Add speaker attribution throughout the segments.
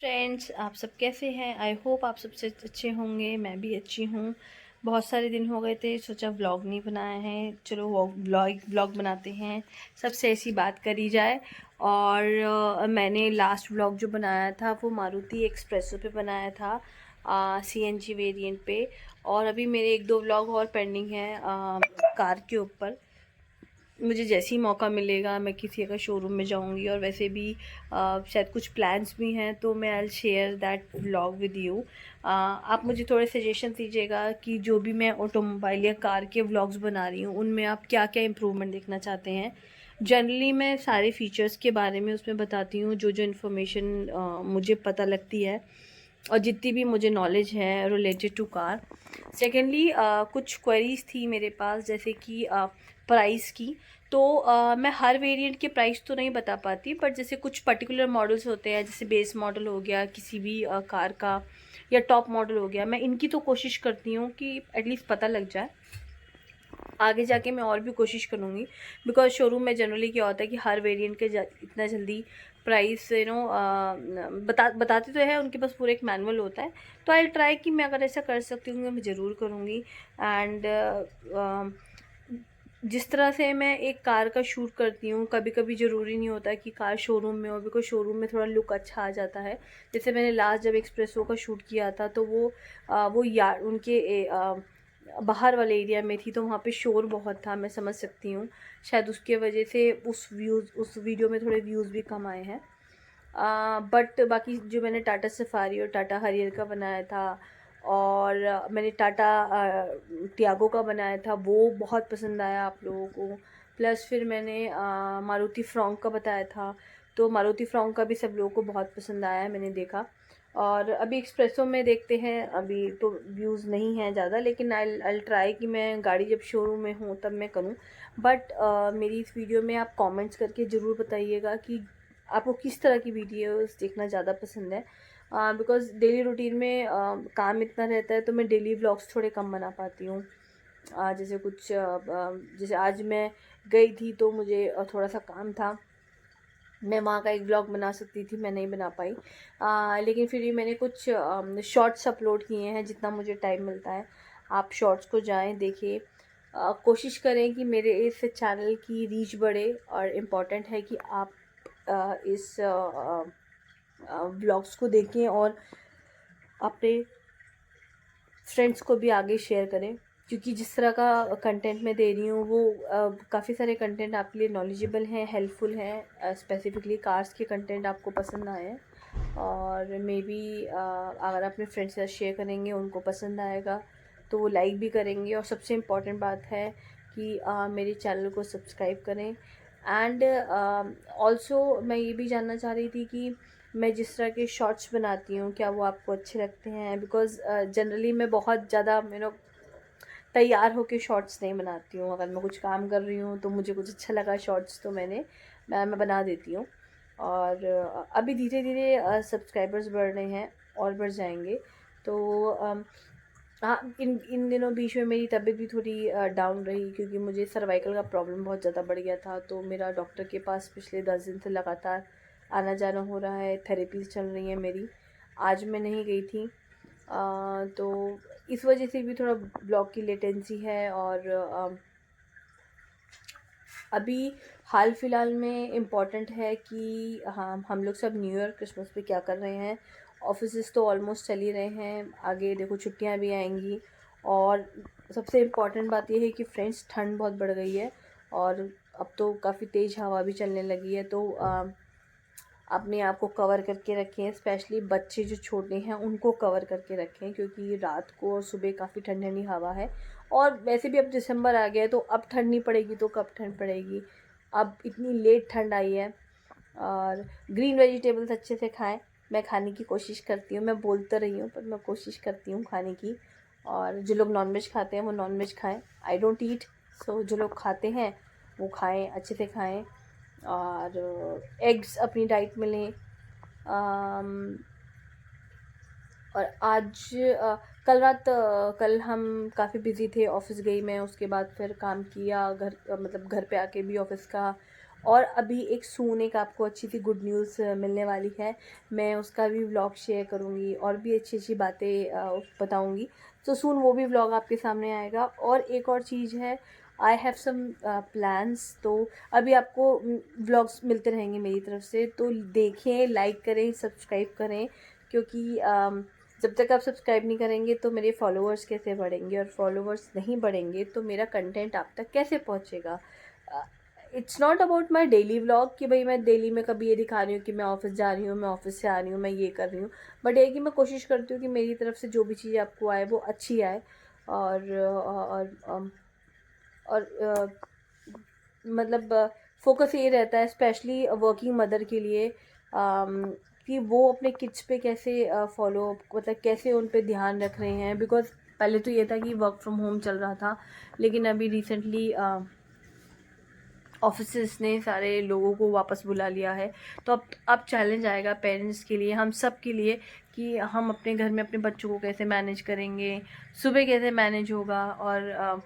Speaker 1: Friends, आप सब कैसे हैं? आई होप आप सबसे अच्छे होंगे। मैं भी अच्छी हूँ। बहुत सारे दिन हो गए थे, सोचा व्लॉग नहीं बनाया है, चलो वो व्लॉग बनाते हैं, सबसे ऐसी बात करी जाए। और मैंने लास्ट व्लॉग जो बनाया था वो मारुति एक्सप्रेसो पे बनाया था, CNG वेरिएंट पे। और अभी मेरे एक दो व्लॉग और पेंडिंग हैं कार के ऊपर। मुझे जैसे ही मौका मिलेगा मैं किसी अगर शोरूम में जाऊंगी, और वैसे भी शायद कुछ प्लान्स भी हैं, तो मैं I share that vlog with you. आप मुझे थोड़े सजेशन दीजिएगा कि जो भी मैं ऑटोमोबाइल या कार के व्लॉग्स बना रही हूँ उनमें आप क्या क्या इम्प्रूवमेंट देखना चाहते हैं। जनरली मैं सारे फीचर्स के बारे में उसमें बताती हूँ, जो जो इन्फॉर्मेशन मुझे पता लगती है और जितनी भी मुझे नॉलेज है रिलेटेड टू कार। सेकेंडली कुछ क्वेरीज थी मेरे पास, जैसे कि प्राइस की। तो मैं हर वेरिएंट के प्राइस तो नहीं बता पाती, बट जैसे कुछ पर्टिकुलर मॉडल्स होते हैं, जैसे बेस मॉडल हो गया किसी भी कार का, या टॉप मॉडल हो गया, मैं इनकी तो कोशिश करती हूँ कि एटलीस्ट पता लग जाए। आगे जाके मैं और भी कोशिश करूँगी, बिकॉज शोरूम में जनरली क्या होता है कि हर वेरिएंट के इतना जल्दी प्राइस बताते तो है, उनके पास पूरा एक मैनुअल होता है। तो आई ट्राई कि मैं अगर ऐसा कर सकती हूँ मैं ज़रूर करूँगी। एंड जिस तरह से मैं एक कार का शूट करती हूँ, कभी कभी ज़रूरी नहीं होता कि कार शोरूम में हो, बिकॉज शोरूम में थोड़ा लुक अच्छा आ जाता है। जैसे मैंने लास्ट जब एक्सप्रेसो का शूट किया था, तो वो यार उनके बाहर वाले एरिया में थी, तो वहाँ पे शोर बहुत था, मैं समझ सकती हूँ। शायद उसके वजह से उस वीडियो में थोड़े व्यूज़ भी कम आए हैं। बट बाकी जो मैंने टाटा सफारी और टाटा हरियर का बनाया था, और मैंने टाटा टियागो का बनाया था, वो बहुत पसंद आया आप लोगों को। प्लस फिर मैंने मारुति फ्रॉन्क का बताया था, तो मारुति फ्रॉन्क का भी सब लोगों को बहुत पसंद आया है, मैंने देखा। और अभी एक्सप्रेसो में देखते हैं, अभी तो व्यूज़ नहीं हैं ज़्यादा, लेकिन आई ट्राई कि मैं गाड़ी जब शोरूम में हूँ तब मैं करूँ। बट मेरी इस वीडियो में आप कमेंट्स करके ज़रूर बताइएगा कि आपको किस तरह की वीडियोस देखना ज़्यादा पसंद है। बिकॉज़ डेली रूटीन में काम इतना रहता है, तो मैं डेली व्लॉग्स थोड़े कम बना पाती हूँ। जैसे जैसे आज मैं गई थी, तो मुझे थोड़ा सा काम था, मैं वहाँ का एक ब्लॉग बना सकती थी, मैं नहीं बना पाई। लेकिन फिर भी मैंने कुछ शॉर्ट्स अपलोड किए हैं, जितना मुझे टाइम मिलता है। आप शॉर्ट्स को जाएं, देखिए। कोशिश करें कि मेरे इस चैनल की रीच बढ़े, और इम्पॉर्टेंट है कि आप इस ब्लॉग्स को देखें और अपने फ्रेंड्स को भी आगे शेयर करें, क्योंकि जिस तरह का कंटेंट मैं दे रही हूँ वो काफ़ी सारे कंटेंट आपके लिए नॉलेजेबल हैं, हेल्पफुल हैं। स्पेसिफिकली कार्स के कंटेंट आपको पसंद आए हैं, और मे बी अगर अपने फ्रेंड्स के साथ शेयर करेंगे उनको पसंद आएगा, तो वो लाइक भी करेंगे। और सबसे इम्पॉर्टेंट बात है कि मेरे चैनल को सब्सक्राइब करें। एंड ऑल्सो मैं ये भी जानना चाह रही थी कि मैं जिस तरह के शॉर्ट्स बनाती हूँ, क्या वो आपको अच्छे लगते हैं? बिकॉज़ जनरली मैं बहुत ज़्यादा तैयार होके शॉर्ट्स नहीं बनाती हूँ। अगर मैं कुछ काम कर रही हूँ तो मुझे कुछ अच्छा लगा शॉर्ट्स, तो मैं बना देती हूँ। और अभी धीरे धीरे सब्सक्राइबर्स बढ़ रहे हैं, और बढ़ जाएंगे। तो हाँ, इन इन दिनों बीच में मेरी तबीयत भी थोड़ी डाउन रही, क्योंकि मुझे सर्वाइकल का प्रॉब्लम बहुत ज़्यादा बढ़ गया था। तो मेरा डॉक्टर के पास पिछले 10 दिन से लगातार आना जाना हो रहा है, थेरेपीज़ चल रही हैं मेरी। आज मैं नहीं गई थी। तो इस वजह से भी थोड़ा ब्लॉग की लेटेंसी है। और अभी हाल फिलहाल में इम्पॉर्टेंट है कि हम लोग सब न्यू ईयर क्रिसमस पे क्या कर रहे हैं। ऑफिसेस तो ऑलमोस्ट चल ही रहे हैं, आगे देखो छुट्टियां भी आएंगी। और सबसे इम्पॉर्टेंट बात यह है कि फ्रेंड्स, ठंड बहुत बढ़ गई है, और अब तो काफ़ी तेज़ हवा भी चलने लगी है। तो अपने आप को कवर करके रखें, स्पेशली बच्चे जो छोटे हैं उनको कवर करके रखें, क्योंकि रात को और सुबह काफ़ी ठंडी ठंडी हवा है। और वैसे भी अब दिसंबर आ गया है, तो अब ठंड नहीं पड़ेगी तो कब ठंड पड़ेगी? अब इतनी लेट ठंड आई है। और ग्रीन वेजिटेबल्स अच्छे से खाएं। मैं खाने की कोशिश करती हूँ, मैं बोल तो रही हूँ पर मैं कोशिश करती हूँ खाने की। और जो लोग नॉनवेज खाते हैं वो नॉनवेज खाएं। आई डोंट ईट, सो जो लोग खाते हैं वो खाएं, अच्छे से खाएं। और एग्स अपनी डाइट में लें। और आज कल हम काफ़ी बिज़ी थे, ऑफिस गई मैं, उसके बाद फिर काम किया, घर मतलब घर पे आके भी ऑफिस का, और अभी एक सून एक आपको अच्छी सी गुड न्यूज़ मिलने वाली है, मैं उसका भी व्लॉग शेयर करूँगी और भी अच्छी अच्छी बातें बताऊँगी। तो सून वो भी व्लॉग आपके सामने आएगा। और एक और चीज़ है, आई हैव सम प्लान्स। तो अभी आपको व्लॉग्स मिलते रहेंगे मेरी तरफ से, तो देखें, लाइक करें, सब्सक्राइब करें, क्योंकि जब तक आप सब्सक्राइब नहीं करेंगे तो मेरे फॉलोअर्स कैसे बढ़ेंगे, और फॉलोअर्स नहीं बढ़ेंगे तो मेरा कंटेंट आप तक कैसे पहुंचेगा। It's not about my daily vlog कि भाई मैं डेली में कभी ये दिखा रही हूँ कि मैं ऑफिस जा रही हूँ, मैं ऑफिस से आ रही हूँ, मैं ये कर रही हूँ। बट ये कि मैं कोशिश करती हूँ कि मेरी तरफ से जो भी चीज़ आपको आए वो अच्छी आए। और मतलब फोकस ये रहता है स्पेशली वर्किंग मदर के लिए, कि वो अपने किड्स पे कैसे फॉलो, मतलब कैसे उन पे ध्यान रख रहे हैं। बिकॉज पहले तो ये था कि वर्क फ्रॉम होम चल रहा था, लेकिन अभी रिसेंटली ऑफिसेस ने सारे लोगों को वापस बुला लिया है। तो अब चैलेंज आएगा पेरेंट्स के लिए, हम सब के लिए, कि हम अपने घर में अपने बच्चों को कैसे मैनेज करेंगे, सुबह कैसे मैनेज होगा, और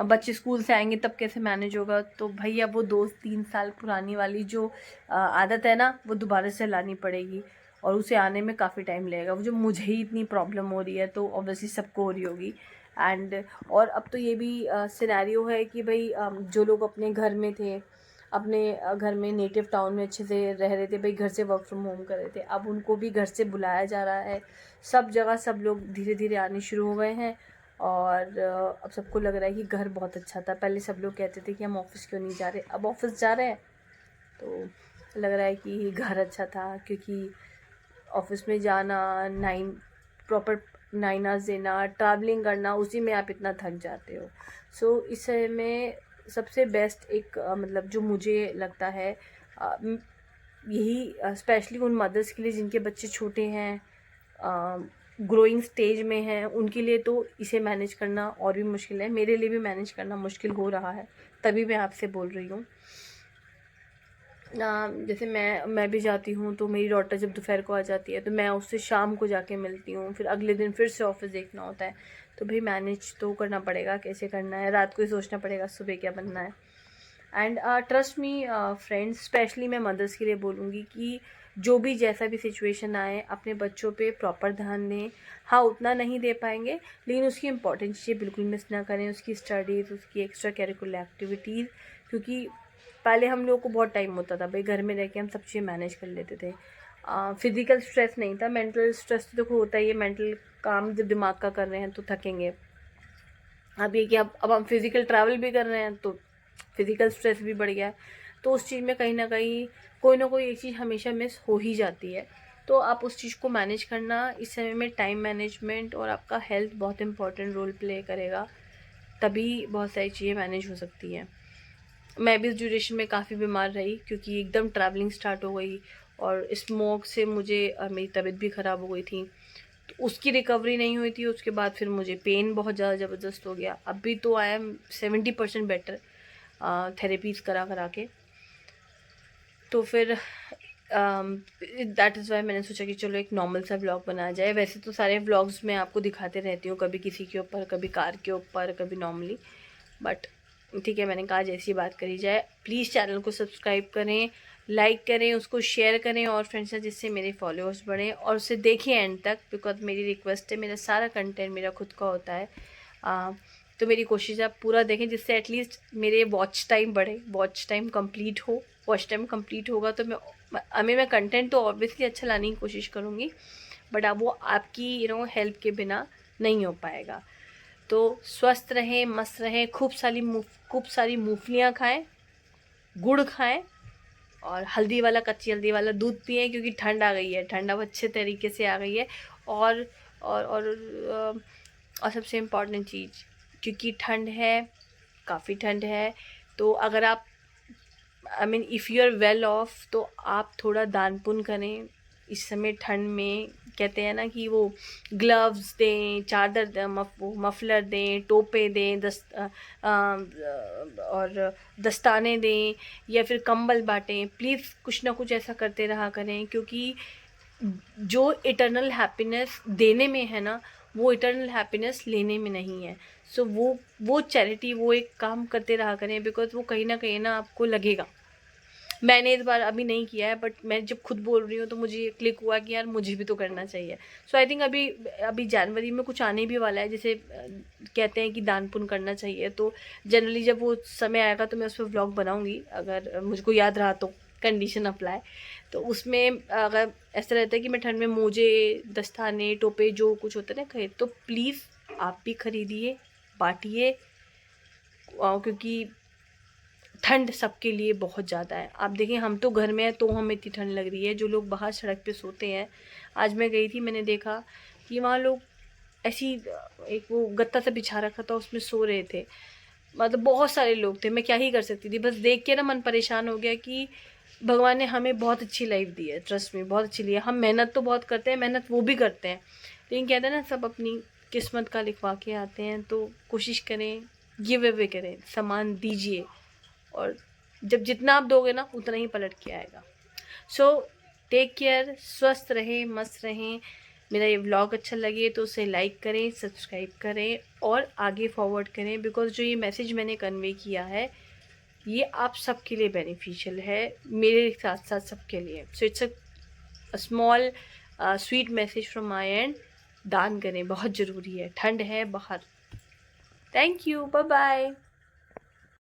Speaker 1: बच्चे स्कूल से आएंगे तब कैसे मैनेज होगा। तो भैया वो 2-3 साल पुरानी वाली जो आदत है ना, वो दोबारा से लानी पड़ेगी, और उसे आने में काफ़ी टाइम लगेगा। वो जो मुझे ही इतनी प्रॉब्लम हो रही है तो ऑब्वियसली सबको हो रही होगी। एंड और अब तो ये भी सिनेरियो है कि भाई जो लोग अपने घर में थे, अपने घर में नेटिव टाउन में अच्छे से रह रहे थे, भाई घर से वर्क फ्रॉम होम कर रहे थे, अब उनको भी घर से बुलाया जा रहा है। सब जगह सब लोग धीरे धीरे आने शुरू हो गए हैं, और अब सबको लग रहा है कि घर बहुत अच्छा था। पहले सब लोग कहते थे कि हम ऑफिस क्यों नहीं जा रहे, अब ऑफिस जा रहे हैं, तो लग रहा है कि घर अच्छा था। क्योंकि ऑफिस में जाना, प्रॉपर 9 आवर्स देना, ट्रैवलिंग करना, उसी में आप इतना थक जाते हो। सो इस में सबसे बेस्ट एक मतलब जो मुझे लगता है, यही स्पेशली उन मदर्स के लिए जिनके बच्चे छोटे हैं, ग्रोइंग स्टेज में हैं, उनके लिए तो इसे मैनेज करना और भी मुश्किल है। मेरे लिए भी मैनेज करना मुश्किल हो रहा है, तभी मैं आपसे बोल रही हूँ। जैसे मैं भी जाती हूँ, तो मेरी डॉटर जब दोपहर को आ जाती है तो मैं उससे शाम को जाके मिलती हूँ, फिर अगले दिन फिर से ऑफिस देखना होता है। तो भाई मैनेज तो करना पड़ेगा, कैसे करना है, रात को ही सोचना पड़ेगा सुबह क्या बनना है। And trust me friends, specially मैं मदर्स के लिए बोलूँगी कि जो भी जैसा भी सिचुएशन आए, अपने बच्चों पे प्रॉपर ध्यान दें। हाँ, उतना नहीं दे पाएंगे, लेकिन उसकी इम्पोर्टेंट चीज़ें बिल्कुल मिस ना करें, उसकी स्टडीज़, उसकी एक्स्ट्रा करिकुलर एक्टिविटीज़। क्योंकि पहले हम लोग को बहुत टाइम होता था, भाई घर में रह के हम सब चीज़ें मैनेज कर लेते थे। फिज़िकल स्ट्रेस नहीं था, मेंटल स्ट्रेस तो देखो होता ही है। मेंटल काम जब दिमाग का कर रहे हैं तो थकेंगे। अब ये कि अब हम फिज़िकल ट्रैवल भी कर रहे हैं तो फिज़िकल स्ट्रेस भी बढ़ गया है। तो उस चीज़ में कहीं ना कहीं कोई ना कोई एक चीज़ हमेशा मिस हो ही जाती है। तो आप उस चीज़ को मैनेज करना, इस समय में टाइम मैनेजमेंट और आपका हेल्थ बहुत इंपॉर्टेंट रोल प्ले करेगा, तभी बहुत सारी चीज़ें मैनेज हो सकती हैं। मैं भी इस ड्यूरेशन में काफ़ी बीमार रही, क्योंकि एकदम ट्रैवलिंग स्टार्ट हो गई, और स्मोक से मुझे मेरी तबीयत भी ख़राब हो गई थी। तो उसकी रिकवरी नहीं हुई थी। उसके बाद फिर मुझे पेन बहुत ज़्यादा ज़बरदस्त हो गया। अभी तो आई एम 70% बेटर थेरेपीज़ करा करा के। तो फिर दैट इज़ वाई मैंने सोचा कि चलो एक नॉर्मल सा व्लॉग बनाया जाए। वैसे तो सारे व्लॉग्स मैं आपको दिखाते रहती हूँ, कभी किसी के ऊपर, कभी कार के ऊपर, कभी नॉर्मली, बट ठीक है, मैंने कहा जैसी बात करी जाए। प्लीज़ चैनल को सब्सक्राइब करें, लाइक करें, उसको शेयर करें और फ्रेंड्स से, जिससे मेरे फॉलोअर्स बढ़ें, और उसे देखें एंड तक, बिकॉज मेरी रिक्वेस्ट है। मेरा सारा कंटेंट मेरा खुद का होता है, तो मेरी कोशिश है आप पूरा देखें, जिससे एटलीस्ट मेरे वॉच टाइम बढ़े, वॉच टाइम कंप्लीट हो। वॉच टाइम कंप्लीट होगा तो मैं कंटेंट तो ऑब्वियसली अच्छा लाने की कोशिश करूँगी, बट अब वो आपकी हेल्प के बिना नहीं हो पाएगा। तो स्वस्थ रहें, मस्त रहें, खूब सारी मूंगफलियाँ खाएं, गुड़ खाएं, और हल्दी वाला, कच्ची हल्दी वाला दूध पिएं, क्योंकि ठंड आ गई है, ठंड अब अच्छे तरीके से आ गई है। और और और, और सबसे इम्पॉर्टेंट चीज़, क्योंकि ठंड है, काफ़ी ठंड है, तो अगर आप if you are well off, तो आप थोड़ा दान पुण्य करें इस समय ठंड में। कहते हैं ना कि वो ग्लव्स दें, चादर दें, मफलर दें, टोपे दें, और दस्ताने दें, या फिर कंबल बांटें। प्लीज़ कुछ ना कुछ ऐसा करते रहा करें, क्योंकि जो इटर्नल हैप्पीनेस देने में है ना, वो इटर्नल हैप्पीनेस लेने में नहीं है। सो वो चैरिटी, वो एक काम करते रहा करें, बिकॉज वो कहीं ना आपको लगेगा। मैंने इस बार अभी नहीं किया है, बट मैं जब खुद बोल रही हूँ तो मुझे क्लिक हुआ कि यार मुझे भी तो करना चाहिए। सो आई थिंक अभी अभी जनवरी में कुछ आने भी वाला है, जैसे कहते हैं कि दान पुण्य करना चाहिए, तो जनरली जब वो समय आएगा तो मैं उस पर व्लॉग बनाऊँगी, अगर मुझको याद रहा तो, कंडीशन अप्लाई। तो उसमें अगर ऐसा रहता है कि मैं ठंड में मोजे, दस्ताने, टोपे जो कुछ होता है ना खरीद, तो प्लीज़ आप भी खरीदिए, बांटिए, क्योंकि ठंड सबके लिए बहुत ज़्यादा है। आप देखें हम तो घर में हैं तो हमें इतनी ठंड लग रही है, जो लोग बाहर सड़क पे सोते हैं, आज मैं गई थी, मैंने देखा कि वहाँ लोग ऐसी एक वो गत्ता सा बिछा रखा था, उसमें सो रहे थे। मतलब बहुत सारे लोग थे, मैं क्या ही कर सकती थी। बस देख के ना मन परेशान हो गया कि भगवान ने हमें बहुत अच्छी लाइफ दी है, ट्रस्ट में बहुत अच्छी ली है। हम मेहनत तो बहुत करते हैं, मेहनत वो भी करते हैं, लेकिन कहते हैं ना सब अपनी किस्मत का लिखवा के आते हैं। तो कोशिश करें, गिव अवे करें, सामान दीजिए, और जब जितना आप दोगे ना उतना ही पलट के आएगा। सो टेक केयर, स्वस्थ रहें, मस्त रहें। मेरा ये व्लॉग अच्छा लगे तो उसे लाइक करें, सब्सक्राइब करें और आगे फॉरवर्ड करें, बिकॉज जो ये मैसेज मैंने कन्वे किया है ये आप सबके लिए बेनिफिशियल है, मेरे साथ साथ सबके लिए। So it's a small sweet message from my end. दान करें, बहुत ज़रूरी है, ठंड है बाहर। Thank you, bye bye.